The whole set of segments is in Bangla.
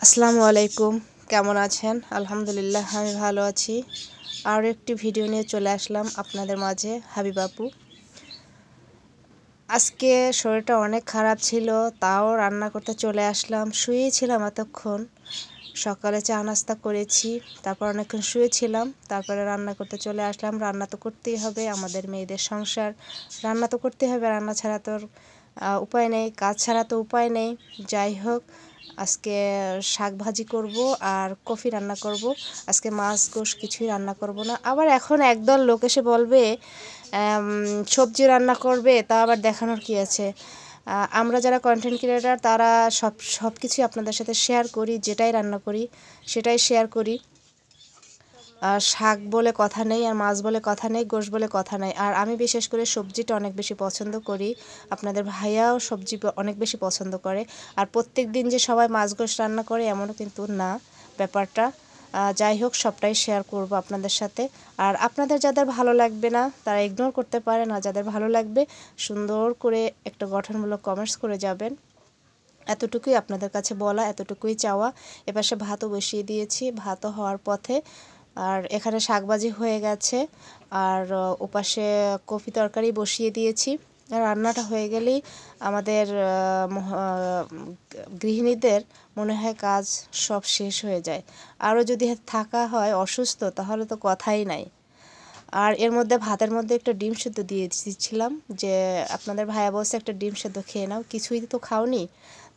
আসসালামু আলাইকুম, কেমন আছেন? আলহামদুলিল্লাহ আমি ভালো আছি। আর একটি ভিডিও নিয়ে চলে আসলাম আপনাদের মাঝে। হাবিব আপু, আজকে শরীরটা অনেক খারাপ ছিল, তাও রান্না করতে চলে আসলাম। শুয়েছিলাম এতক্ষণ, সকালে চা নাস্তা করেছি, তারপর অনেকক্ষণ শুয়েছিলাম, তারপরে রান্না করতে চলে আসলাম। রান্না তো করতেই হবে, আমাদের মেয়েদের সংসার, রান্না তো করতেই হবে, রান্না ছাড়া তো উপায় নেই, কাজ ছাড়া তো উপায় নেই। যাই হোক, আজকে শাক ভাজি করব আর কফি রান্না করব। আজকে মাছ গোশ কিছুই রান্না করব না। আবার এখন একদল লোক এসে বলবে সবজি রান্না করবে, তা আবার দেখানোর কি আছে? আমরা যারা কন্টেন্ট ক্রিয়েটার তারা সব কিছুই আপনাদের সাথে শেয়ার করি, যেটাই রান্না করি সেটাই শেয়ার করি। আর শাক বলে কথা নেই, আর মাছ বলে কথা নেই, গোশ বলে কথা নেই। আর আমি বিশেষ করে সবজিটা অনেক বেশি পছন্দ করি, আপনাদের ভাইয়াও সবজি অনেক বেশি পছন্দ করে। আর প্রত্যেক দিন যে সবাই মাছ গোশ রান্না করে এমনও কিন্তু না ব্যাপারটা। যাই হোক, সবটাই শেয়ার করব আপনাদের সাথে। আর আপনাদের যাদের ভালো লাগবে না তারা ইগনোর করতে পারেন, আর যাদের ভালো লাগবে সুন্দর করে একটা গঠনমূলক কমেন্টস করে যাবেন। এতটুকুই আপনাদের কাছে বলা, এতটুকুই চাওয়া। এপাশে ভাতও বসিয়ে দিয়েছি, ভাতও হওয়ার পথে। আর এখানে শাকভাজি হয়ে গেছে, আর ওপাশে কফি তরকারি বসিয়ে দিয়েছি। রান্নাটা হয়ে গেলেই আমাদের গৃহিণীদের মনে হয় কাজ সব শেষ হয়ে যায়। আরও যদি থাকা হয় অসুস্থ তাহলে তো কথাই নাই। আর এর মধ্যে ভাতের মধ্যে একটা ডিম সেদ্ধ দিয়ে দিচ্ছিলাম, যে আপনাদের ভাইয়া বলছে একটা ডিম সেদ্ধ খেয়ে নাও, কিছুই তো খাওনি,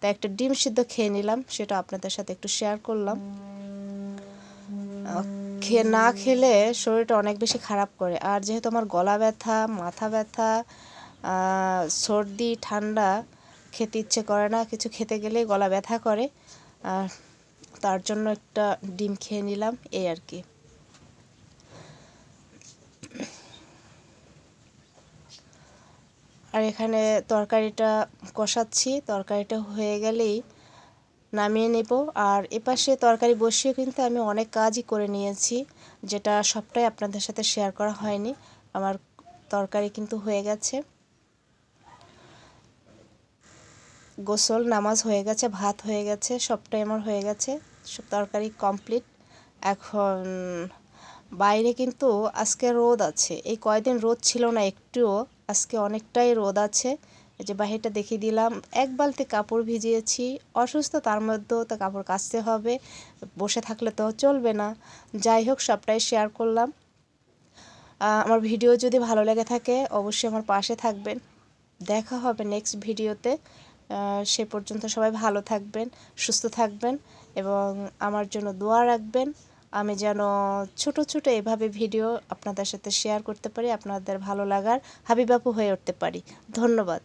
তাই একটা ডিম সেদ্ধ খেয়ে নিলাম, সেটা আপনাদের সাথে একটু শেয়ার করলাম। না খেলে শরীরটা অনেক বেশি খারাপ করে। আর যেহেতু আমার গলা ব্যথা, মাথা ব্যথা, সর্দি ঠান্ডা, খেতে ইচ্ছে করে না, কিছু খেতে গেলেই গলা ব্যথা করে। আর তার জন্য একটা ডিম খেয়ে নিলাম, এই আর কি। আর এখানে তরকারিটা কষাচ্ছি, তরকারিটা হয়ে গেলেই নামিয়ে নেব। আর এপাশে তরকারি বসিয়ে কিন্তু আমি অনেক কাজই করে নিয়েছি, যেটা সবটাই আপনাদের সাথে শেয়ার করা হয়নি। আমার তরকারি কিন্তু হয়ে গেছে, গোসল নামাজ হয়ে গেছে, ভাত হয়ে গেছে, সবটাই আমার হয়ে গেছে, সব তরকারি কমপ্লিট। এখন বাইরে কিন্তু আজকে রোদ আছে, এই কয়দিন রোদ ছিল না একটুও, আজকে অনেকটাই রোদ আছে। এই যে বাহিরটা দেখিয়ে দিলাম, এক বালতি কাপড় ভিজিয়েছি, অসুস্থ তার মধ্যেও তো কাপড় কাচতে হবে, বসে থাকলে তো চলবে না। যাই হোক, সবটাই শেয়ার করলাম। আমার ভিডিও যদি ভালো লেগে থাকে অবশ্যই আমার পাশে থাকবেন। দেখা হবে নেক্সট ভিডিওতে। সে পর্যন্ত সবাই ভালো থাকবেন, সুস্থ থাকবেন এবং আমার জন্য দোয়া রাখবেন। আমি যেন ছোট ছোট এভাবে ভিডিও আপনাদের সাথে শেয়ার করতে পারি, আপনাদের ভালো লাগার হাবিব আপু হয়ে উঠতে পারি। ধন্যবাদ।